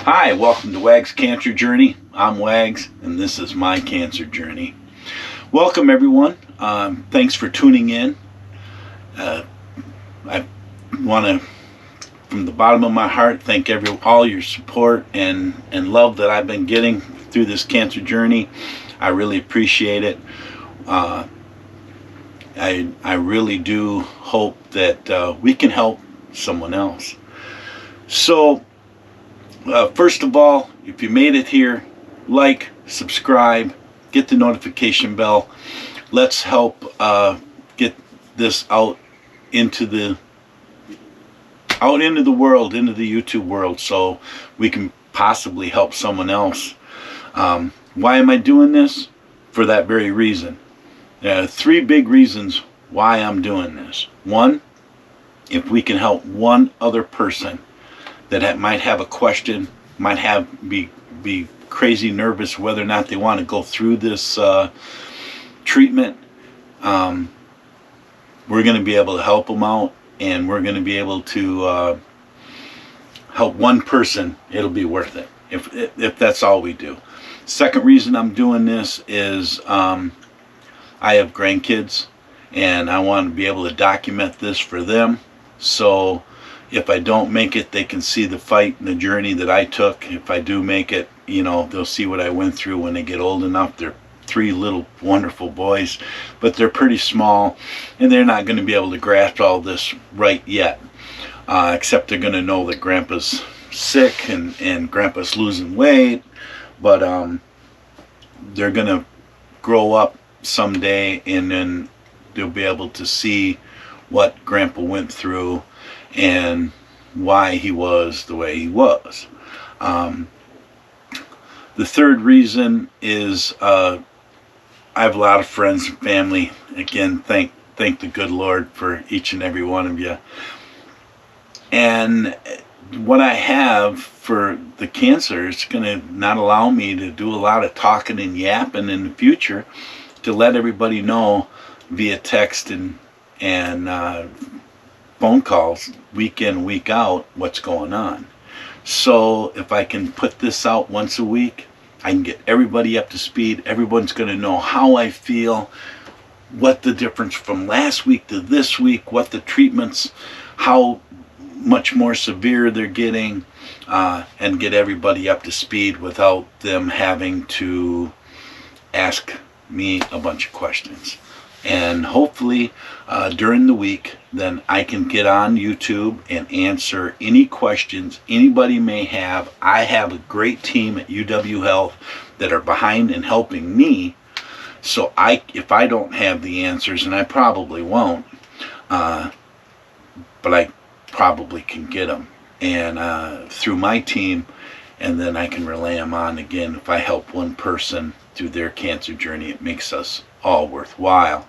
Hi, welcome to Wags Cancer Journey. I'm Wags, and this is my cancer journey. Welcome, everyone. Thanks for tuning in. I want to, from the bottom of my heart, thank all your support and love that I've been getting through this cancer journey. I really appreciate it. I really do hope that we can help someone else. So, first of all, if you made it here, like, subscribe, get the notification bell. Let's help get this out into the world, into the YouTube world, so we can possibly help someone else. Why am I doing this? For that very reason. Three big reasons why I'm doing this. One, if we can help one other person that might have a question, might be crazy nervous whether or not they want to go through this treatment, we're going to be able to help them out, and we're going to be able to help one person. It'll be worth it if that's all we do. Second reason I'm doing this is I have grandkids, and I want to be able to document this for them. So if I don't make it, they can see the fight and the journey that I took. If I do make it, they'll see what I went through when they get old enough. They're three little wonderful boys, but they're pretty small, and they're not going to be able to grasp all this right yet, except they're going to know that Grandpa's sick and Grandpa's losing weight, but they're going to grow up someday, and then they'll be able to see what Grandpa went through and why he was the way he was. The third reason is I have a lot of friends and family. Again, thank the good Lord for each and every one of you. And what I have for the cancer is going to not allow me to do a lot of talking and yapping in the future, to let everybody know via text and phone calls week in, week out, what's going on. So if I can put this out once a week, I can get everybody up to speed. Everyone's going to know how I feel, what the difference from last week to this week, what the treatments, how much more severe they're getting, and get everybody up to speed without them having to ask me a bunch of questions. And hopefully during the week, then I can get on YouTube and answer any questions anybody may have. I have a great team at UW Health that are behind and helping me. So if I don't have the answers, and I probably won't, but I probably can get them, and through my team, and then I can relay them on. Again, if I help one person through their cancer journey, it makes us all worthwhile.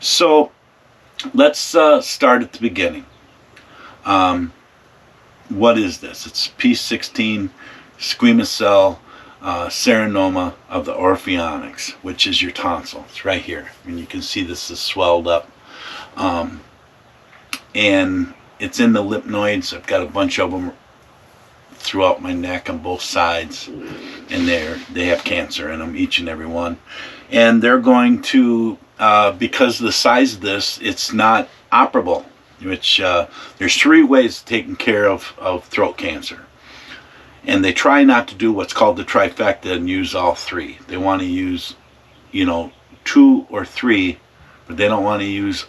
So let's start at the beginning. What is this? It's P16 squamous cell serenoma of the orphonyx, which is your tonsil. It's right here. And you can see this is swelled up. And it's in the lymph-nodes. I've got a bunch of them throughout my neck on both sides, and they have cancer in them, each and every one. And they're going to, because of the size of this, it's not operable, which there's three ways of taking care of throat cancer. And they try not to do what's called the trifecta and use all three. They want to use, 2 or 3, but they don't want to use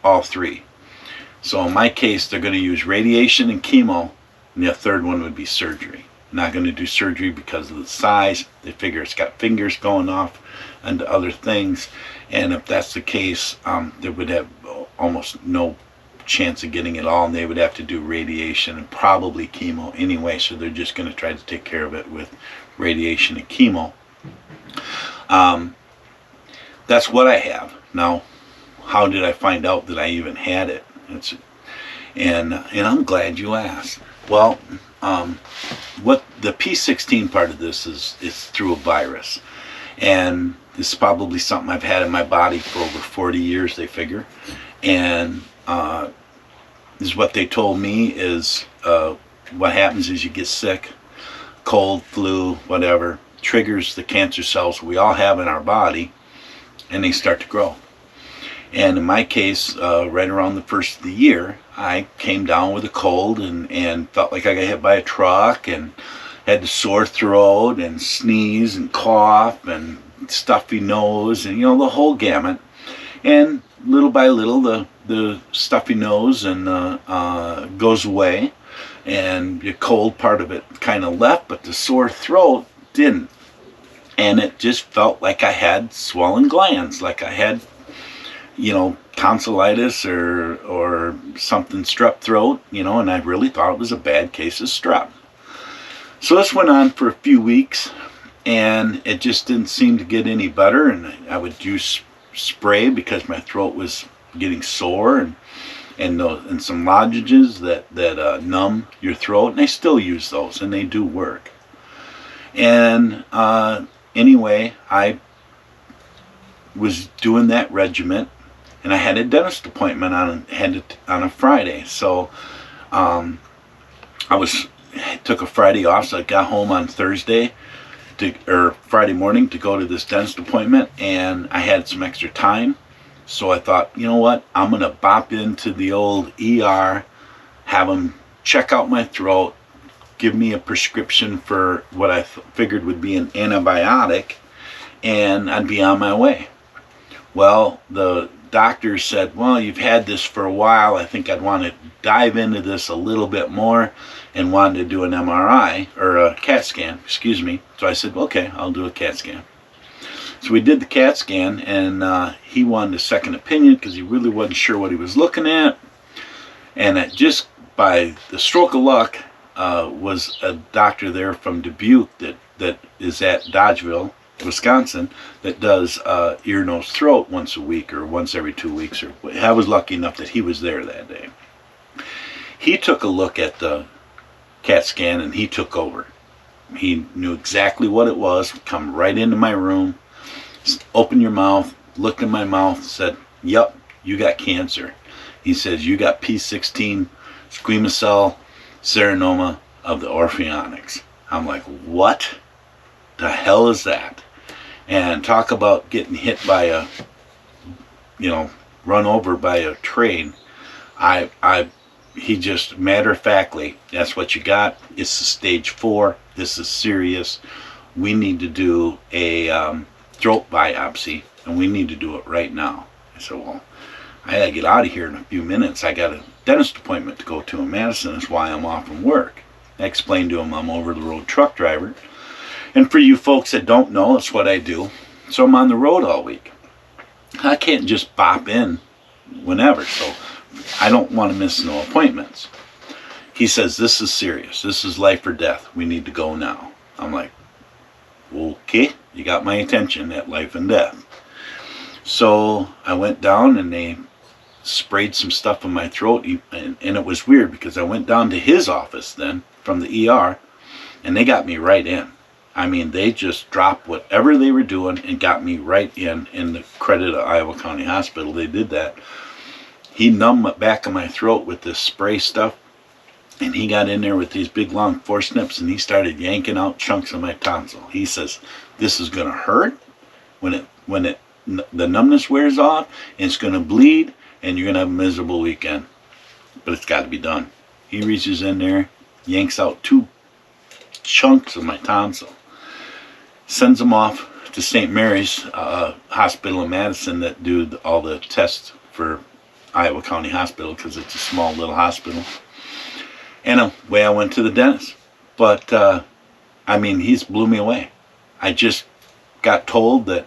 all three. So in my case, they're going to use radiation and chemo, and the third one would be surgery. Not going to do surgery because of the size. They figure it's got fingers going off and other things, and if that's the case, they would have almost no chance of getting it all, and they would have to do radiation and probably chemo anyway, so they're just going to try to take care of it with radiation and chemo. That's what I have. Now, how did I find out that I even had it? And I'm glad you asked. Well, what the P16 part of this is through a virus, and this is probably something I've had in my body for over 40 years, they figure. And this is what they told me is what happens is you get sick, cold, flu, whatever, triggers the cancer cells we all have in our body, and they start to grow. And in my case, right around the first of the year, I came down with a cold and felt like I got hit by a truck and had a sore throat and sneeze and cough and stuffy nose and, the whole gamut. And little by little, the stuffy nose and goes away, and the cold part of it kind of left, but the sore throat didn't. And it just felt like I had swollen glands, like I had, tonsillitis or something, strep throat, and I really thought it was a bad case of strep. So this went on for a few weeks, and it just didn't seem to get any better, and I would use spray because my throat was getting sore, and some lozenges that numb your throat, and I still use those, and they do work. And anyway, I was doing that regimen, and I had a dentist appointment on a Friday. So I took a Friday off, so I got home on Thursday or Friday morning to go to this dentist appointment, and I had some extra time. So I thought, you know what, I'm going to bop into the old ER, have them check out my throat, give me a prescription for what I figured would be an antibiotic, and I'd be on my way. Well, the doctor said, well, you've had this for a while. I think I'd want to dive into this a little bit more, and wanted to do an MRI, or a CAT scan, excuse me. So I said, okay, I'll do a CAT scan. So we did the CAT scan, and he wanted a second opinion because he really wasn't sure what he was looking at. And it just by the stroke of luck, was a doctor there from Dubuque that is at Dodgeville, Wisconsin, that does ear, nose, throat once a week or once every 2 weeks. Or I was lucky enough that he was there that day. He took a look at the CAT scan, and he took over. He knew exactly what it was, come right into my room, opened your mouth, looked in my mouth, said, yep, you got cancer. He says, you got P16 squamous cell carcinoma of the orphanix. I'm like, what the hell is that? And talk about getting hit by run over by a train. He just matter-of-factly, that's what you got. It's a stage 4. This is serious. We need to do a throat biopsy, and we need to do it right now. I said, well, I gotta get out of here in a few minutes. I got a dentist appointment to go to in Madison. That's why I'm off from work. I explained to him I'm over the road truck driver. And for you folks that don't know, it's what I do. So I'm on the road all week. I can't just bop in whenever, so I don't want to miss no appointments. He says, this is serious. This is life or death. We need to go now. I'm like, okay, you got my attention at life and death. So I went down, and they sprayed some stuff in my throat, and it was weird because I went down to his office then from the ER, and they got me right in. I mean, they just dropped whatever they were doing and got me right in the credit of Iowa County Hospital. They did that. He numbed the back of my throat with this spray stuff, and he got in there with these big long forceps, and he started yanking out chunks of my tonsil. He says, this is going to hurt when the numbness wears off, and it's going to bleed, and you're going to have a miserable weekend. But it's got to be done. He reaches in there, yanks out 2 chunks of my tonsil, sends them off to St. Mary's Hospital in Madison that do all the tests for Iowa County Hospital because it's a small little hospital. And away I went to the dentist. But, I mean, he's blew me away. I just got told that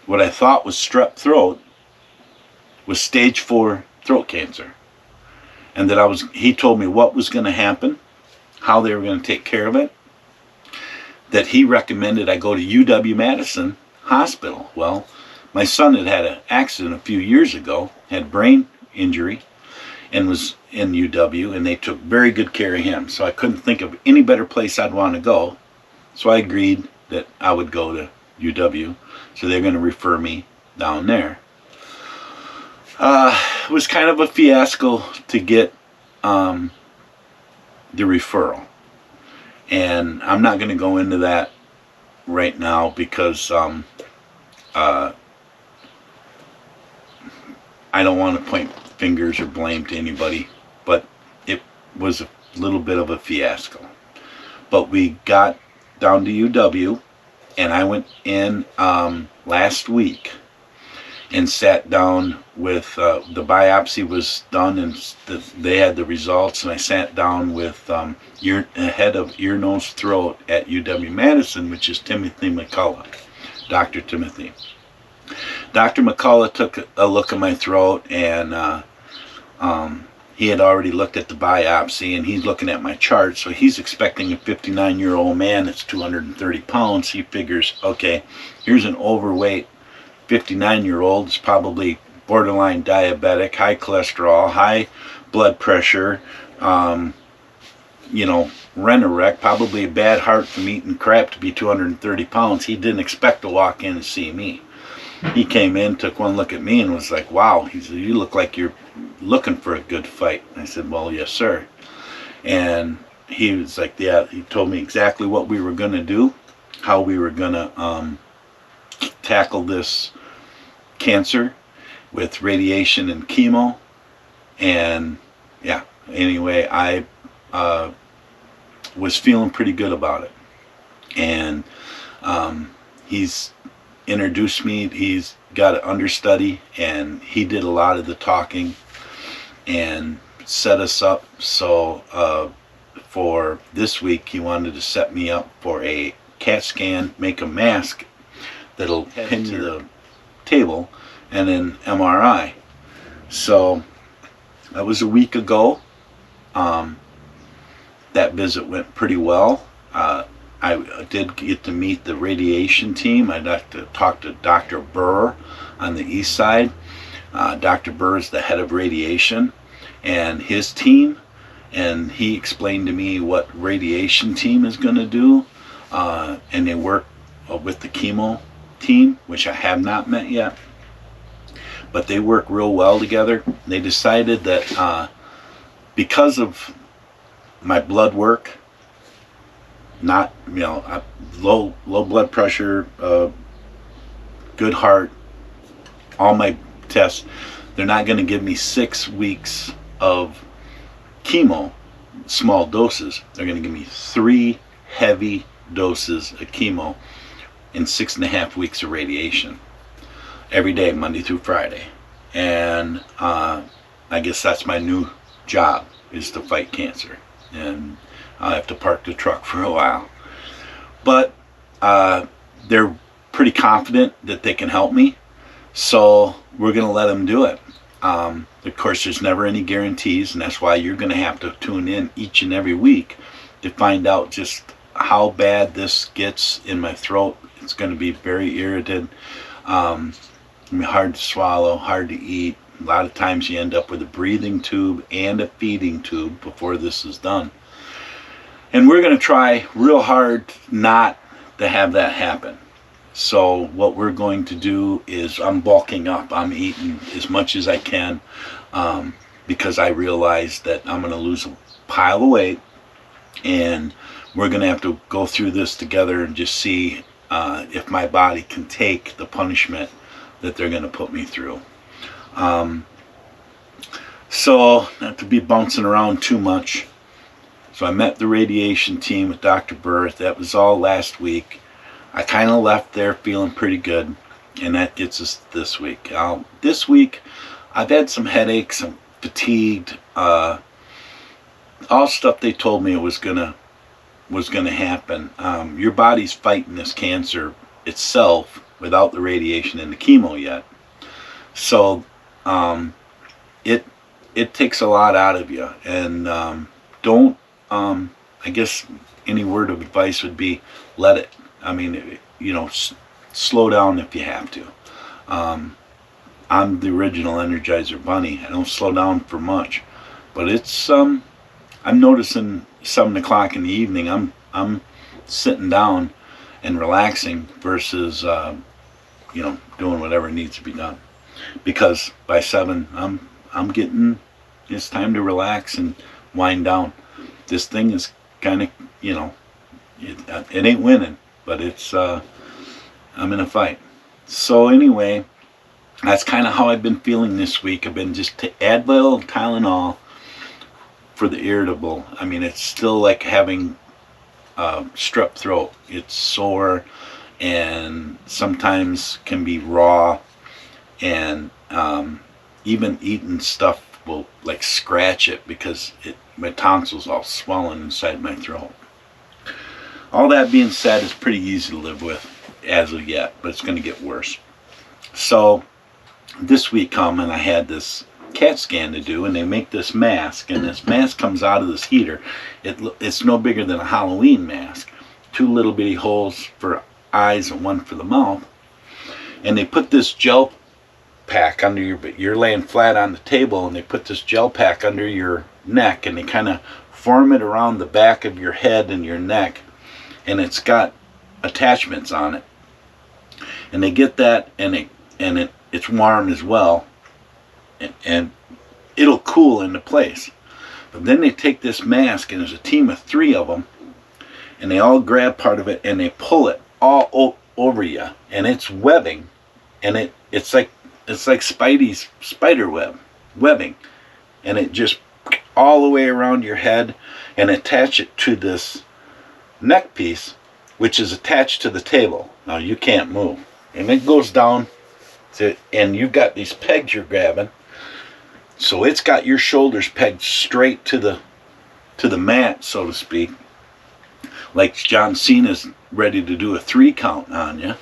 what I thought was strep throat was stage 4 throat cancer. And that he told me what was going to happen, how they were going to take care of it, that he recommended I go to UW-Madison Hospital. Well, my son had an accident a few years ago, had brain injury, and was in UW, and they took very good care of him. So I couldn't think of any better place I'd want to go. So I agreed that I would go to UW. So they're going to refer me down there. It was kind of a fiasco to get the referral. And I'm not going to go into that right now because uh, I don't want to point fingers or blame to anybody, but it was a little bit of a fiasco. But we got down to UW, and I went in last week and sat down with the biopsy was done, and they had the results, and I sat down with head of ear, nose, throat at UW-Madison, which is Timothy McCullough, Dr. Timothy. Dr. McCullough took a look at my throat, and he had already looked at the biopsy, and he's looking at my chart, so he's expecting a 59-year-old man that's 230 pounds. He figures, okay, here's an overweight 59-year-old. It's probably borderline diabetic, high cholesterol, high blood pressure, Renorec, probably a bad heart from eating crap to be 230 pounds. He didn't expect to walk in and see me. He came in, took one look at me, and was like, wow. He said, you look like you're looking for a good fight. I said, well, yes, sir. And he was like, yeah, he told me exactly what we were going to do, how we were going to tackle this cancer with radiation and chemo. And yeah, anyway, I was feeling pretty good about it. And he's introduced me. He's got an understudy, and he did a lot of the talking and set us up. So for this week, he wanted to set me up for a CAT scan, make a mask that'll pin to the table, and an MRI. So that was a week ago. That visit went pretty well. I did get to meet the radiation team. I got to talk to Dr. Burr on the east side. Dr. Burr is the head of radiation and his team, and he explained to me what radiation team is going to do, and they work with the chemo team, which I have not met yet, but they work real well together. They decided that because of my blood work, not low blood pressure, good heart, all my tests, they're not going to give me 6 weeks of chemo, small doses. They're going to give me 3 heavy doses of chemo and 6.5 weeks of radiation every day, Monday through Friday. And I guess that's my new job, is to fight cancer. And I'll have to park the truck for a while. But they're pretty confident that they can help me, so we're going to let them do it. Of course, there's never any guarantees, and that's why you're going to have to tune in each and every week to find out just how bad this gets in my throat. It's going to be very irritated, hard to swallow, hard to eat. A lot of times you end up with a breathing tube and a feeding tube before this is done. And we're going to try real hard not to have that happen. So what we're going to do is I'm bulking up. I'm eating as much as I can because I realize that I'm going to lose a pile of weight, and we're going to have to go through this together and just see if my body can take the punishment that they're going to put me through. So not to be bouncing around too much. So I met the radiation team with Dr. Burr. That was all last week. I kind of left there feeling pretty good, and that gets us this week. This week, I've had some headaches. I'm fatigued. All stuff they told me was gonna happen. Your body's fighting this cancer itself without the radiation and the chemo yet. So it takes a lot out of you, and don't. I guess any word of advice would be let it. I mean, slow down if you have to. I'm the original Energizer Bunny. I don't slow down for much, but it's I'm noticing 7 o'clock in the evening I'm sitting down and relaxing versus doing whatever needs to be done, because by 7 I'm getting, it's time to relax and wind down. This thing is kind of It ain't winning, but it's I'm in a fight. So anyway, that's kind of how I've been feeling this week. I've been just Advil, Tylenol for the irritable. I mean, it's still like having strep throat. It's sore and sometimes can be raw, and even eating stuff will like scratch it because my tonsils all swollen inside my throat. All that being said, it's pretty easy to live with as of yet, but it's going to get worse. So this week come and I had this CAT scan to do, and they make this mask, and this mask comes out of this heater. It's no bigger than a Halloween mask. 2 little bitty holes for eyes and 1 for the mouth. And they put this gel pack under you're laying flat on the table, and they put this gel pack under your neck, and they kind of form it around the back of your head and your neck, and it's got attachments on it. And they get that, and it's warm as well, and it'll cool into place. But then they take this mask, and there's a team of 3 of them, and they all grab part of it and they pull it all over you, and it's webbing, and it's like Spidey's spider webbing, and it just all the way around your head, and attach it to this neck piece, which is attached to the table. Now you can't move, and it goes down to, and you've got these pegs you're grabbing, so it's got your shoulders pegged straight to the mat, so to speak, like John Cena's ready to do a 3 count on you.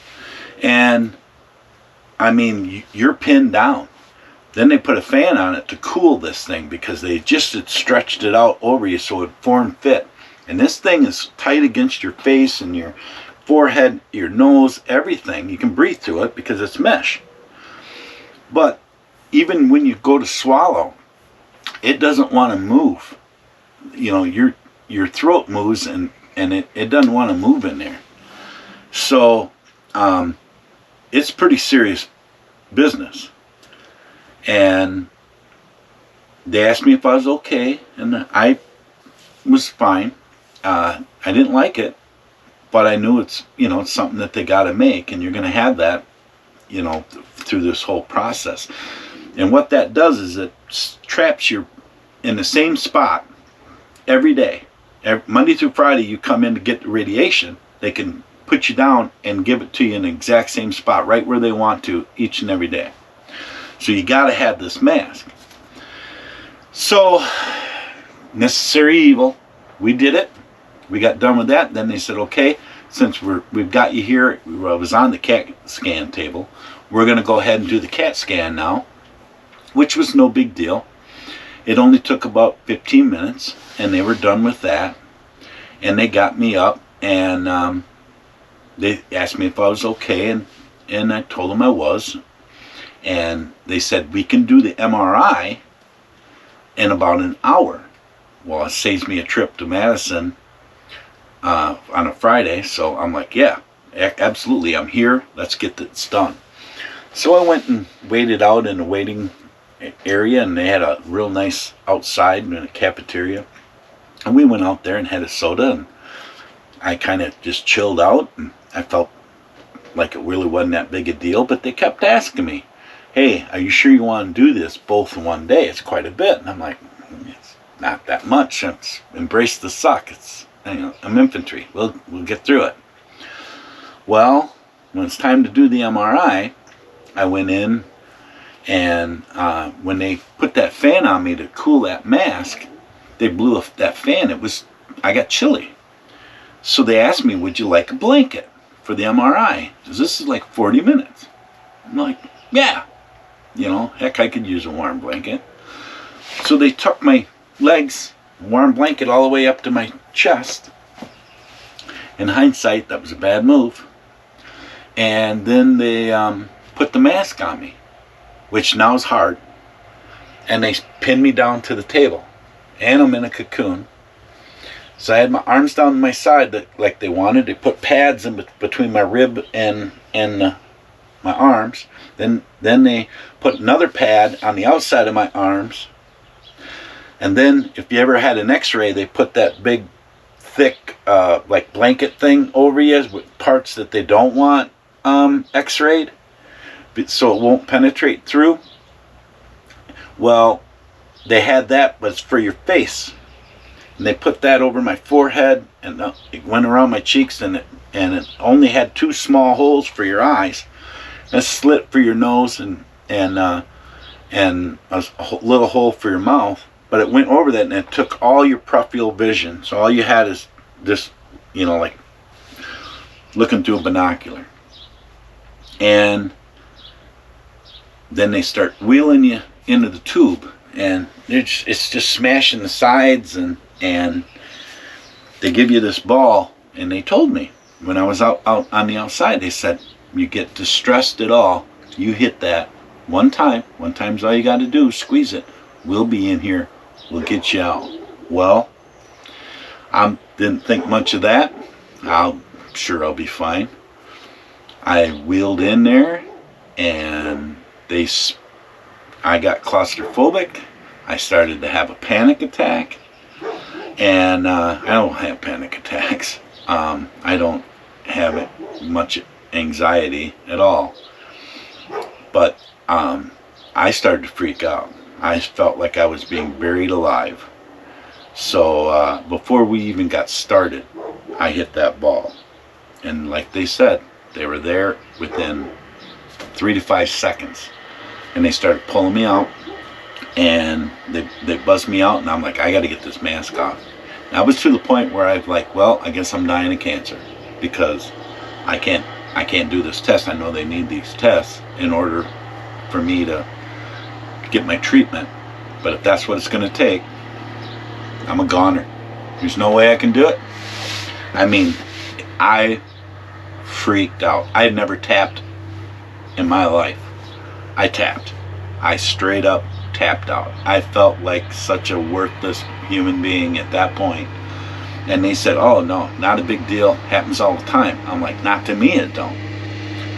And I mean, you're pinned down. Then they put a fan on it to cool this thing, because they just had stretched it out over you so it formed fit. And this thing is tight against your face and your forehead, your nose, everything. You can breathe through it because it's mesh. But even when you go to swallow, it doesn't want to move. You know, your throat moves, and it doesn't want to move in there. So it's pretty serious business. And they asked me if I was okay, and I was fine. I didn't like it, but I knew it's something that they got to make, and you're going to have that, through this whole process. And what that does is it traps you in the same spot every day. Monday through Friday, you come in to get the radiation. They can put you down and give it to you in the exact same spot, right where they want to, each and every day. So you got to have this mask. So, necessary evil. We did it. We got done with that. Then they said, okay, since we've got you here, I was on the CAT scan table, we're going to go ahead and do the CAT scan now, which was no big deal. It only took about 15 minutes, and they were done with that. And they got me up, and they asked me if I was okay, and I told them I was. And they said, we can do the MRI in about an hour. Well, it saves me a trip to Madison on a Friday, so I'm like, yeah, absolutely, I'm here, let's get this done. So I went and waited out in the waiting area, and they had a real nice outside in a cafeteria, and we went out there and had a soda, and I kind of just chilled out, and I felt like it really wasn't that big a deal. But they kept asking me, hey, are you sure you want to do this both in one day? It's quite a bit. And I'm like, it's not that much. It's embrace the suck. I'm infantry. We'll get through it. Well, when it's time to do the MRI, I went in, and when they put that fan on me to cool that mask, they blew that fan. I got chilly. So they asked me, would you like a blanket for the MRI? Because this is like 40 minutes. I'm like, yeah. Heck, I could use a warm blanket. So they took my legs, warm blanket, all the way up to my chest. In hindsight, that was a bad move. And then they put the mask on me, which now is hard. And they pinned me down to the table. And I'm in a cocoon. So I had my arms down to my side like they wanted. They put pads in between my rib and my arms. Then they put another pad on the outside of my arms. And then if you ever had an x-ray, they put that big thick like blanket thing over you with parts that they don't want x-rayed, so it won't penetrate through. Well, they had that, but it's for your face. And they put that over my forehead, and it went around my cheeks, and it only had 2 small holes for your eyes, a slit for your nose, and a little hole for your mouth. But it went over that, and it took all your peripheral vision. So all you had is this, like looking through a binocular. And then they start wheeling you into the tube, and it's just smashing the sides, and they give you this ball. And they told me when I was out on the outside, they said, you get distressed at all, you hit that one time's all you got to do, squeeze it, we'll be in here, we'll get you out. Well, I didn't think much of that. I'm sure I'll be fine. I wheeled in there, and I got claustrophobic. I started to have a panic attack, and I don't have panic attacks. I don't have much anxiety at all, but I started to freak out. I felt like I was being buried alive. So before we even got started, I hit that ball, and like they said, they were there within 3 to 5 seconds, and they started pulling me out, and they buzzed me out, and I'm like, I got to get this mask off. And I was to the point where I'm like, well, I guess I'm dying of cancer, because I can't do this test. I know they need these tests in order for me to get my treatment, but if that's what it's going to take, I'm a goner. There's no way I can do it. I mean, I freaked out. I had never tapped in my life. I tapped. I straight up tapped out. I felt like such a worthless human being at that point. And they said, oh no, not a big deal, happens all the time. I'm like, not to me it don't.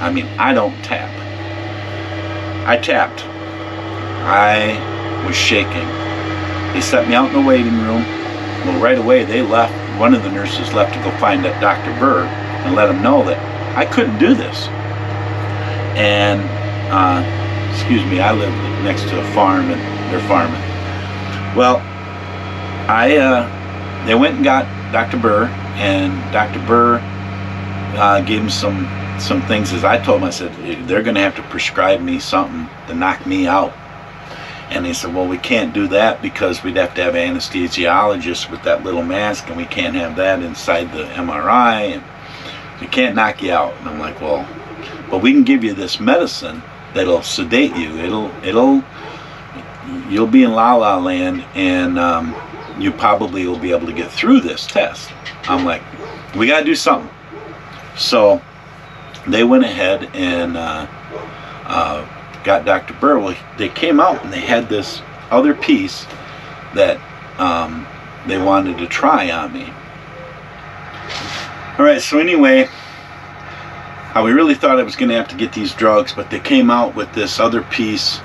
I mean, I don't tap. I tapped. I was shaking. They set me out in the waiting room. Well, right away they left. One of the nurses left to go find Dr. Burr and let him know that I couldn't do this. And excuse me, I live next to a farm, and they're farming. Well, they went and got Dr. Burr, and Dr. Burr gave him some things. As I told him, I said, they're going to have to prescribe me something to knock me out. And they said, well, we can't do that because we'd have to have an anesthesiologist with that little mask, and we can't have that inside the MRI, and we can't knock you out. And I'm like, well, but we can give you this medicine that'll sedate you. You'll be in la la land, and you probably will be able to get through this test. I'm like, we got to do something. So they went ahead and got Dr. Burr. Well, they came out and they had this other piece that they wanted to try on me. All right, so anyway, we really thought I was going to have to get these drugs, but they came out with this other piece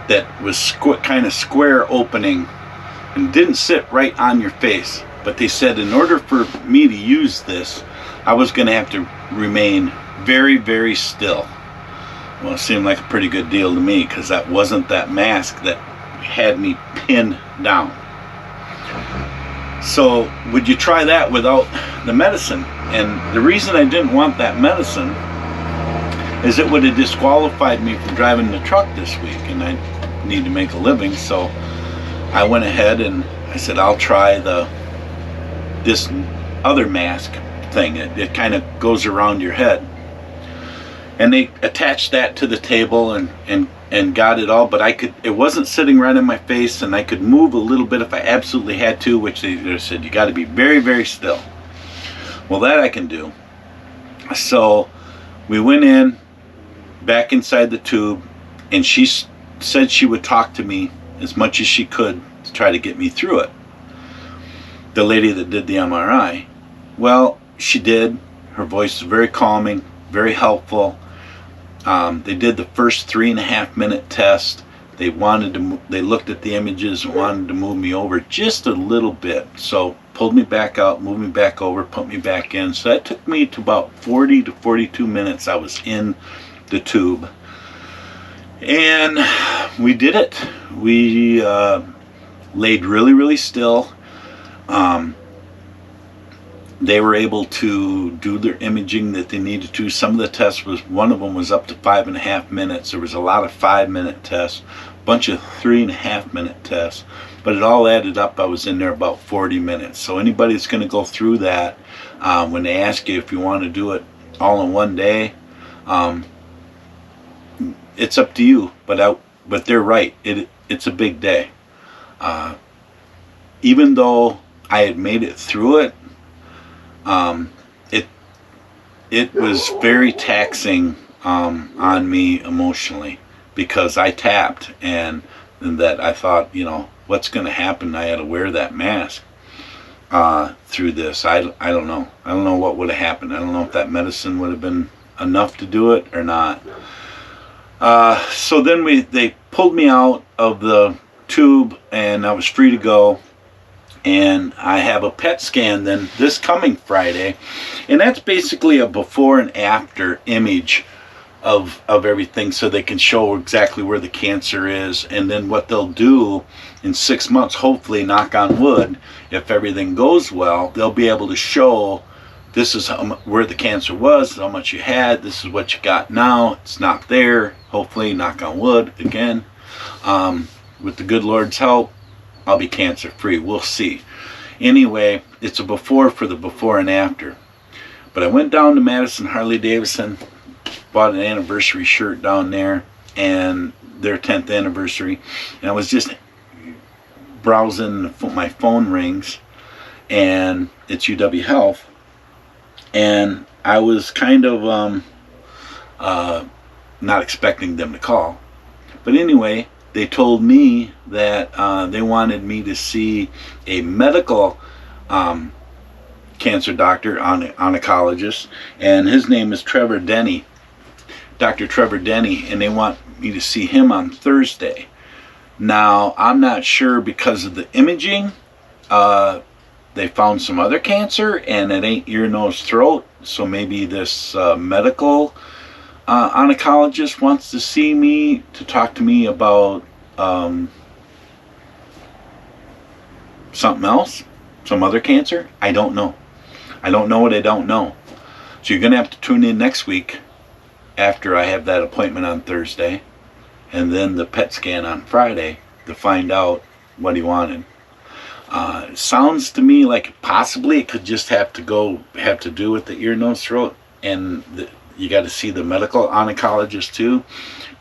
that was kind of square opening and didn't sit right on your face. But they said in order for me to use this, I was going to have to remain very, very still. Well, it seemed like a pretty good deal to me, because that wasn't that mask that had me pinned down. So would you try that without the medicine? And the reason I didn't want that medicine is it would have disqualified me from driving the truck this week, and I need to make a living. So I went ahead and I said, I'll try this other mask thing. It kind of goes around your head. And they attached that to the table and got it all, but it wasn't sitting right in my face, and I could move a little bit if I absolutely had to, which they said, you got to be very, very still. Well, that I can do. So we went in, back inside the tube, and she said she would talk to me as much as she could to try to get me through it. The lady that did the MRI. Well, she did. Her voice was very calming, very helpful. They did the first 3.5 minute test. They looked at the images and wanted to move me over just a little bit. So pulled me back out, moved me back over, put me back in. So that took me to about 40 to 42 minutes I was in the tube. And we did it. We laid really, really still. They were able to do their imaging that they needed to. Some of the tests one of them was up to 5.5 minutes. There was a lot of 5-minute tests, a bunch of 3.5-minute tests, but it all added up. I was in there about 40 minutes. So anybody that's going to go through that, when they ask you if you want to do it all in one day, it's up to you. But they're right. It's a big day. Even though I had made it through it, it was very taxing on me emotionally, because I tapped and that I thought, what's going to happen? I had to wear that mask through this. I don't know. I don't know what would have happened. I don't know if that medicine would have been enough to do it or not. So then they pulled me out of the tube and I was free to go. And I have a PET scan then this coming Friday, and that's basically a before and after image of everything, so they can show exactly where the cancer is. And then what they'll do in 6 months, hopefully, knock on wood, if everything goes well, they'll be able to show this is where the cancer was, how much you had, this is what you got now, it's not there, hopefully, knock on wood again. With the good Lord's help, I'll be cancer free. We'll see. Anyway, it's a before for the before and after. But I went down to Madison Harley Davidson, bought an anniversary shirt down there, and their 10th anniversary. And I was just browsing, my phone rings, and it's UW Health. And I was kind of not expecting them to call. But anyway, they told me that they wanted me to see a medical cancer doctor, oncologist, and his name is Trevor Denny, Dr. Trevor Denny, and they want me to see him on Thursday. Now, I'm not sure, because of the imaging, they found some other cancer, and it ain't ear, nose, throat, so maybe this medical oncologist wants to see me to talk to me about something else, some other cancer. I don't know. I don't know what I don't know. So you're going to have to tune in next week after I have that appointment on Thursday, and then the PET scan on Friday to find out what he wanted. It sounds to me like possibly it could just have to do with the ear, nose, throat, and you got to see the medical oncologist too.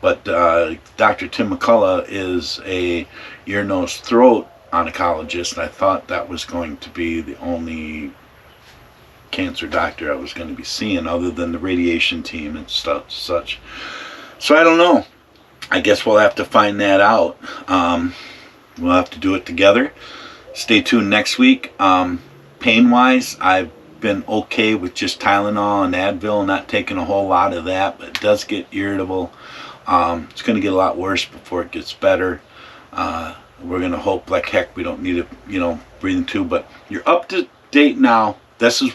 But Dr. Tim McCullough is a ear, nose, throat oncologist, and I thought that was going to be the only cancer doctor I was going to be seeing, other than the radiation team and stuff, such. So I don't know. I guess we'll have to find that out. We'll have to do it together. Stay tuned next week. Pain-wise, I've been okay with just Tylenol and Advil, not taking a whole lot of that, but it does get irritable. It's going to get a lot worse before it gets better. We're going to hope like heck we don't need a breathing tube, but you're up to date now. This is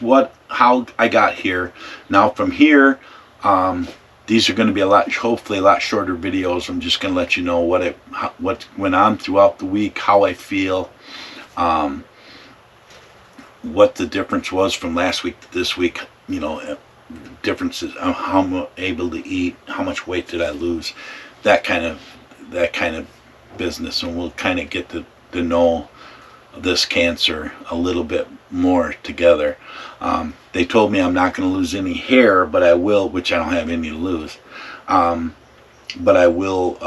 how I got here. Now from here, these are going to be hopefully a lot shorter videos. I'm just going to let you know what went on throughout the week, how I feel, what the difference was from last week to this week, differences, how I'm able to eat, how much weight did I lose, that kind of business. And we'll kind of get to know this cancer a little bit more together. They told me I'm not going to lose any hair, but I will, which I don't have any to lose. But I will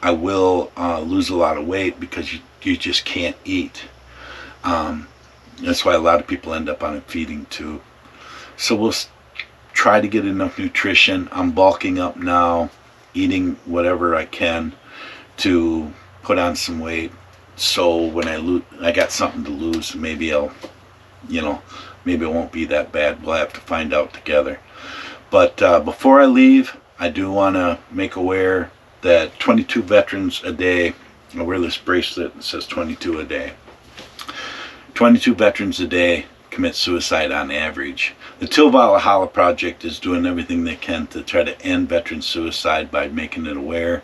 lose a lot of weight, because you just can't eat. That's why a lot of people end up on a feeding tube. So we'll try to get enough nutrition. I'm bulking up now, eating whatever I can to put on some weight. So when I got something to lose, maybe maybe it won't be that bad. We'll have to find out together. But before I leave, I do want to make aware that 22 veterans a day, I wear this bracelet that says 22 a day. 22 veterans a day commit suicide on average. The Till Valhalla Project is doing everything they can to try to end veteran suicide by making it aware.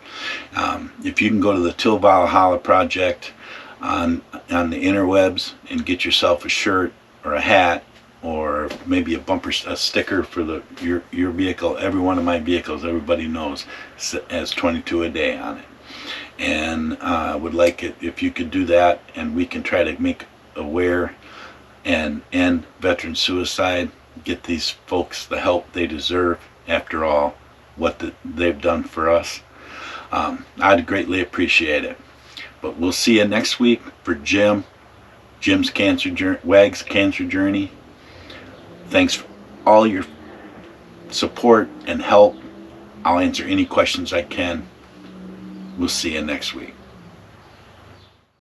If you can go to the Till Valhalla Project on the interwebs and get yourself a shirt or a hat or maybe a sticker for your vehicle. Every one of my vehicles, everybody knows, has 22 a day on it. And I would like it if you could do that, and we can try to make aware and end veteran suicide, get these folks the help they deserve after all what they've done for us. I'd greatly appreciate it. But we'll see you next week for Jim's Wag's Cancer Journey. Thanks for all your support and help. I'll answer any questions I can. We'll see you next week.